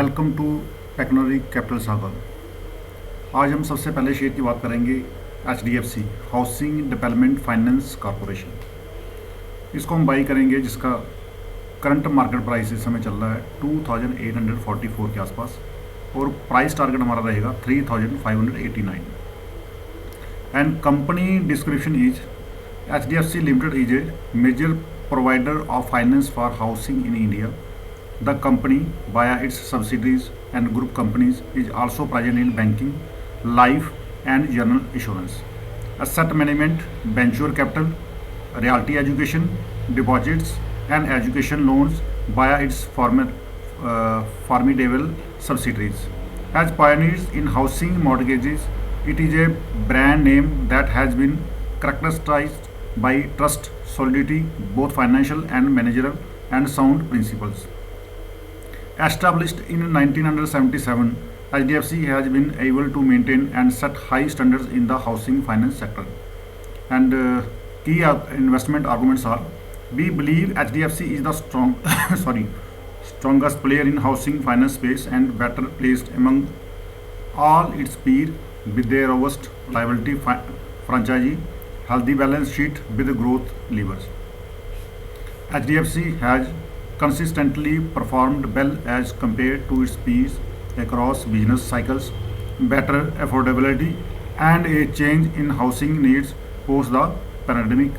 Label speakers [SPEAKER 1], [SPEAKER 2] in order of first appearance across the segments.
[SPEAKER 1] Welcome to technology capital सागर। आज हम सबसे पहले शेयर की बात करेंगे HDFC housing development finance corporation. इसको हम बाई करेंगे जिसका करंट मार्केट प्राइस इस समय चल रहा है 2844 के आसपास और प्राइस टारगेट हमारा रहेगा 3589। And company description is HDFC limited is a major provider of finance for housing in India. The company, via its subsidiaries and group companies, is also present in banking, life and general insurance, asset management, venture capital, realty education, deposits and education loans via its formidable subsidiaries. As pioneers in housing mortgages, it is a brand name that has been characterized by trust, solidity, both financial and managerial, and sound principles. Established in 1977, HDFC has been able to maintain and set high standards in the housing finance sector. And key investment arguments are: we believe HDFC is the strongest player in housing finance space and better placed among all its peers with their robust liability franchise, healthy balance sheet with growth levers. HDFC has consistently performed well as compared to its peers across business cycles. Better affordability and a change in housing needs post the pandemic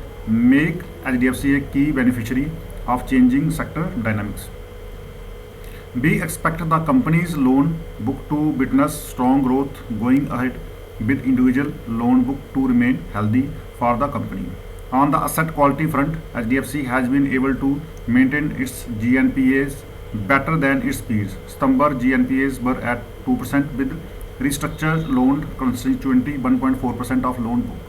[SPEAKER 1] make HDFC a key beneficiary of changing sector dynamics. We expect the company's loan book to witness strong growth going ahead, with individual loan book to remain healthy for the company. On the asset quality front, HDFC has been able to maintain its GNPAs better than its peers. September GNPAs were at 2% with restructured loan constituency 1.4% of loan book.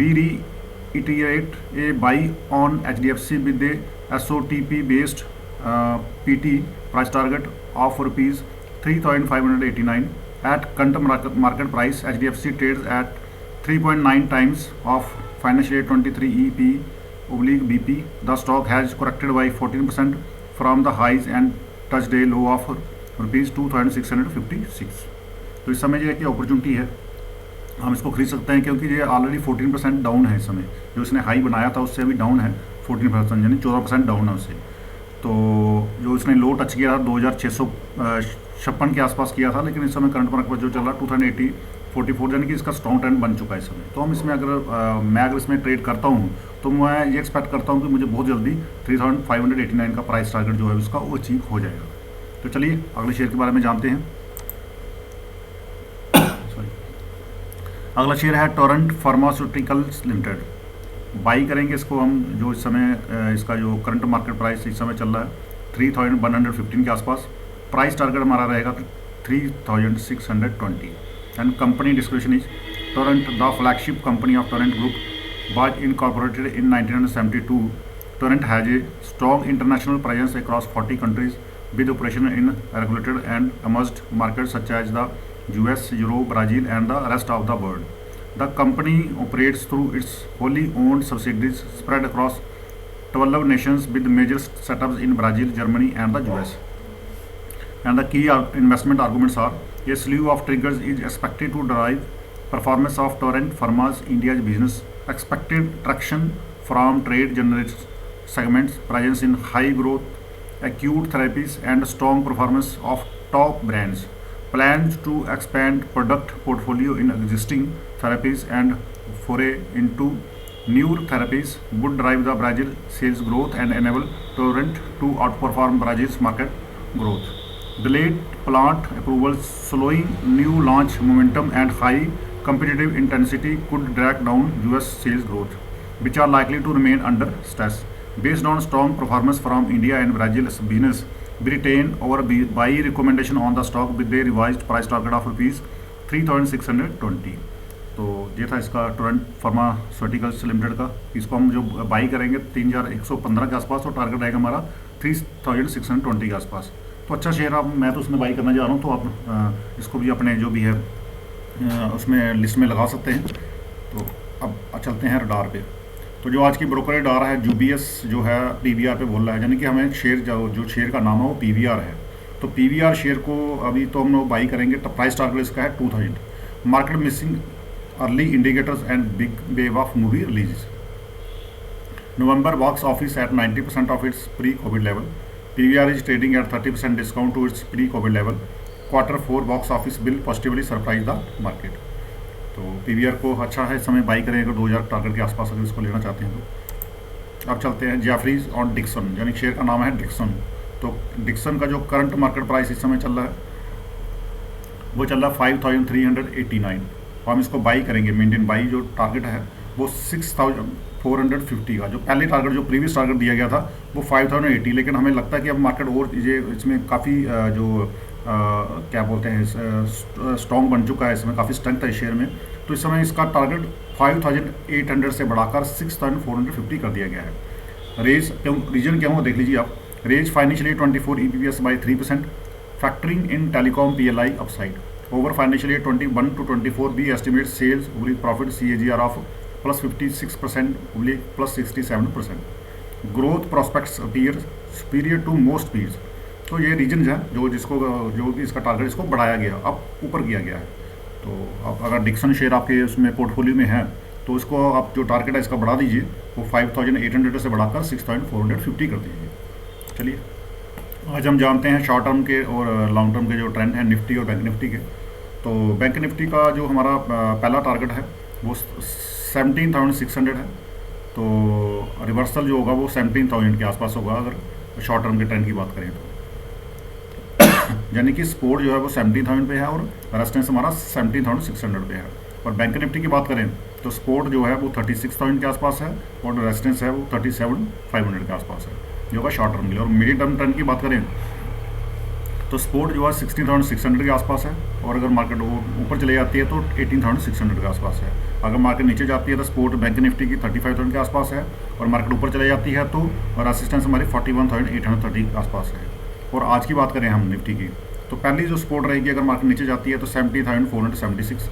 [SPEAKER 1] We reiterate a buy on HDFC with a SOTP based PT price target of rupees 3589. At current market price, HDFC trades at 3.9 times of financial year 23 EP/BP. The stock has corrected by 14% from the highs and touched a low of rupees 2656. तो इस समय जो है कि opportunity है, हम इसको खरीद सकते हैं क्योंकि ये ऑलरेडी 14% डाउन है। इस समय जो इसने हाई बनाया था उससे अभी डाउन है 14%, यानी 14% डाउन है उससे। तो जो इसने लो टच किया था 2656 के आसपास किया था, लेकिन इस समय करंट मार्केट पर जो चल रहा 2080-44, यानी कि इसका स्ट्रॉन्ग ट्रेंड बन चुका है इस समय। तो हम इसमें मैं अगर इसमें ट्रेड करता हूँ तो मैं ये एक्सपेक्ट करता हूँ कि मुझे बहुत जल्दी 3589 का प्राइस टारगेट जो है उसका वो अचीव हो जाएगा। तो चलिए अगले शेयर के बारे में जानते हैं। अगला शेयर है टोरेंट फार्मास्यूटिकल्स लिमिटेड। बाई करेंगे इसको हम, जो इस समय इसका जो करंट मार्केट प्राइस इस समय चल रहा है 3115 के आसपास। प्राइस टारगेट हमारा रहेगा 3620। And company description is Torrent, the flagship company of Torrent group, was incorporated in 1972. Torrent has a strong international presence across 40 countries with operation in regulated and emerging markets such as the US, Europe, Brazil and the rest of the world. The company operates through its wholly owned subsidiaries spread across 12 nations with major setups in Brazil, Germany and the US. And the key investment arguments are: a slew of triggers is expected to drive performance of Torrent Pharma's India's business. Expected traction from trade generic segments, presence in high growth acute therapies and strong performance of top brands. Plans to expand product portfolio in existing therapies and foray into new therapies would drive the Brazil sales growth and enable Torrent to outperform Brazil's market growth. Delayed plant approvals, slowing new launch momentum and high competitive intensity could drag down US sales growth, which are likely to remain under stress. Based on strong performance from India and Brazil's business, we retain our buy recommendation on the stock with a revised price target of rupees 3620. तो ये था इसका Torrent pharmaceuticals limited का। इसको हम जो by करेंगे 3115 के आसपास और टारगेट रहेगा हमारा 3620 के आसपास। तो अच्छा शेयर आप, मैं तो उसमें बाई करना चाह रहा हूँ, तो आप इसको भी अपने जो भी है उसमें लिस्ट में लगा सकते हैं। तो अब चलते हैं रडार पे। तो जो आज की ब्रोकरेज आ रहा है UBS जो है PVR पे बोल रहा है, यानी कि हमें शेयर जो शेयर का नाम है वो PVR है। तो PVR शेयर को अभी तो हम लोग बाई करेंगे, तो प्राइस टारगेट इसका है 2000। Market missing early indicators and big wave of movie release. November box office at 90% of its pre covid level. PVR is trading at 30% discount to its pre covid level. Q4 box office will positively surprise the market. तो PVR को अच्छा है, इस समय by करें अगर 2000 target के आसपास अगर इसको लेना चाहते हैं तो। अब चलते हैं जेफरीज और डिक्सन, यानी शेयर का नाम है डिक्सन। तो डिक्सन का जो करंट मार्केट प्राइस इस समय चल रहा है वो चल रहा है 5389, और हम इसको बाई करेंगे। मेंटेन बाई जो टारगेट है वो 6450 का, जो पहले टारगेट जो प्रीवियस टारगेट दिया गया था वो 5080, लेकिन हमें लगता है कि अब मार्केट और ये इसमें काफ़ी जो क्या बोलते हैं स्ट्रॉन्ग बन चुका है, इसमें काफ़ी स्ट्रेंथ है शेयर में। तो इस समय इसका टारगेट 5800 से बढ़ाकर 6450 कर दिया गया है। रेज क्यों, रीजन क्या हो देख लीजिए आप। Raise financial 24 EPS by 3%, factoring in telecom PLI upside. Over financial 21 to 24 भी estimate sales profit CAGR of +56%, +67%। Growth prospects appear superior to most peers. तो ये रीजन है जो कि इसका टारगेट इसको बढ़ाया गया, अब ऊपर किया गया है। तो अब अगर डिक्सन शेयर आपके उसमें पोर्टफोलियो में है तो इसको आप जो टारगेट है इसका बढ़ा दीजिए, वो 5800 से बढ़ाकर 6450 कर दीजिए। चलिए आज हम जानते हैं शॉर्ट टर्म के और लॉन्ग टर्म के जो ट्रेंड हैं निफ्टी और बैंक निफ्टी के। तो बैंक निफ्टी का जो हमारा पहला टारगेट है वो 17,600 है। तो रिवर्सल जो होगा वो 17,000 के आसपास होगा अगर शॉर्ट टर्म के ट्रेंड की बात करें तो। यानी कि सपोर्ट जो है वो 17,000 पे है और रेजिस्टेंस हमारा 17,600 पे है। और बैंक निफ्टी की बात करें तो सपोर्ट जो है वो 36,000 के आसपास है और रेजिस्टेंस है वो 37,500 के आसपास है, जो का शॉर्ट टर्म के लिए। और मीडियम टर्म ट्रेंड की बात करें तो सपोर्ट जो है 16,600 के आसपास है, और अगर मार्केट ऊपर चले जाती है तो 18,600 के आसपास है। अगर मार्केट नीचे जाती है तो सपोर्ट बैंक निफ्टी की 35,000 के आसपास है, और मार्केट ऊपर चले जाती है तो रेजिस्टेंस हमारी 41,830 के आसपास है। और आज की बात करें हम निफ्टी की तो पहली जो सपोर्ट रहेगी अगर मार्केट नीचे जाती है तो 70,476,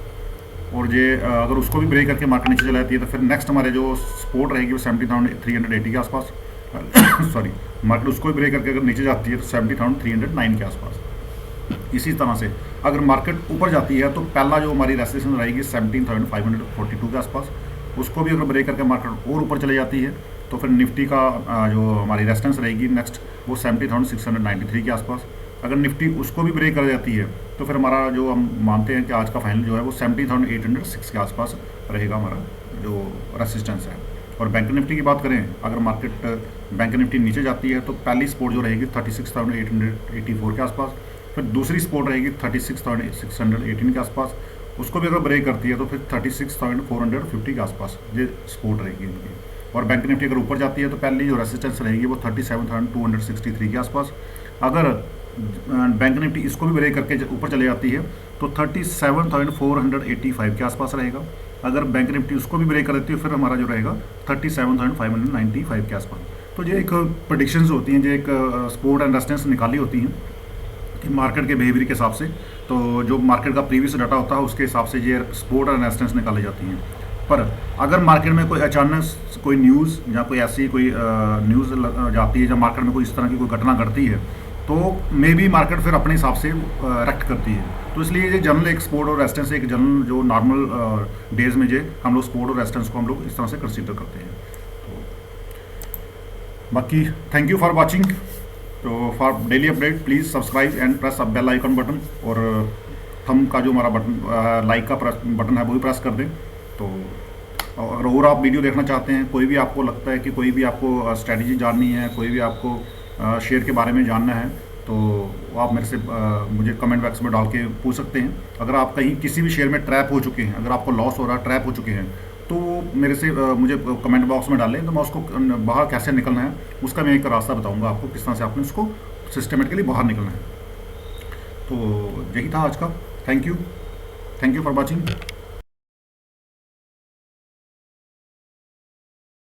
[SPEAKER 1] और ये अगर उसको भी ब्रेक करके मार्केट नीचे चला जाती है तो फिर नेक्स्ट हमारे जो सपोर्ट रहेगी वो 70,380 के आसपास सॉरी, मार्केट उसको भी ब्रेक करके अगर नीचे जाती है तो 70,309 के आसपास। इसी तरह से अगर मार्केट ऊपर जाती है तो पहला जो हमारी रेजिस्टेंस रहेगी 17,542 के आसपास, उसको भी अगर ब्रेक करके मार्केट और ऊपर चले जाती है तो फिर निफ्टी का जो हमारी रेजिस्टेंस रहेगी नेक्स्ट वो 70,693 के आसपास। अगर निफ्टी उसको भी ब्रेक कर जाती है तो फिर हमारा जो हम मानते हैं कि आज का फाइनल जो है वो 70,806 के आसपास रहेगा हमारा जो रेजिस्टेंस है। और बैंक निफ्टी की बात करें, अगर मार्केट बैंक निफ्टी नीचे जाती है तो पहली सपोर्ट जो रहेगी 36,884 के आसपास, फिर दूसरी सपोर्ट रहेगी 36,618 के आसपास, उसको भी अगर ब्रेक करती है तो फिर 36,450 के आसपास ये सपोर्ट रहेगी इनकी। और बैंक निफ्टी अगर ऊपर जाती है तो पहली जो रेजिस्टेंस रहेगी वो 37,263 के आसपास। अगर बैंक निफ्टी इसको भी ब्रेक करके ऊपर चले जाती है तो 37,485 के आसपास रहेगा। अगर बैंक निफ्टी उसको भी ब्रेक कर देती है फिर हमारा जो रहेगा 37,595 के आसपास। तो ये एक प्रेडिक्शंस होती हैं, जो एक सपोर्ट एंड रेजिस्टेंस निकाली होती हैं कि मार्केट के बिहेवियर के हिसाब से। तो जो मार्केट का प्रीवियस डाटा होता है उसके हिसाब से ये सपोर्ट एंड रेजिस्टेंस निकाली जाती हैं। पर अगर मार्केट में कोई अचानक कोई न्यूज़ या कोई ऐसी कोई न्यूज़ जाती है जब मार्केट में कोई इस तरह की कोई घटना घटती है तो मे बी मार्केट फिर अपने हिसाब से रेक्ट करती है। तो इसलिए ये जनरल एक सपोर्ट और रेजिस्टेंस एक जनरल जो नॉर्मल डेज में जो हम लोग सपोर्ट और रेजिस्टेंस को हम लोग इस तरह से कंसीडर करते हैं। तो बाकी थैंक यू फॉर वॉचिंग। तो for daily update please subscribe and press bell icon button, और थंब का जो हमारा बटन लाइक का बटन है वो भी प्रेस कर दें। तो अगर और आप वीडियो देखना चाहते हैं, कोई भी आपको लगता है कि कोई भी आपको स्ट्रैटेजी जाननी है, कोई भी आपको शेयर के बारे में जानना है तो आप मेरे से मुझे कमेंट बॉक्स में डाल के पूछ सकते हैं। अगर आप कहीं किसी भी शेयर में ट्रैप हो चुके हैं, अगर आपको लॉस हो रहा है, ट्रैप हो चुके हैं, तो वो मेरे से मुझे कमेंट बॉक्स में डालें तो मैं उसको बाहर कैसे निकलना है उसका मैं एक रास्ता बताऊंगा आपको, किस तरह से आपने उसको सिस्टमेटिकली बाहर निकलना है। तो यही था आज का। Thank you for watching.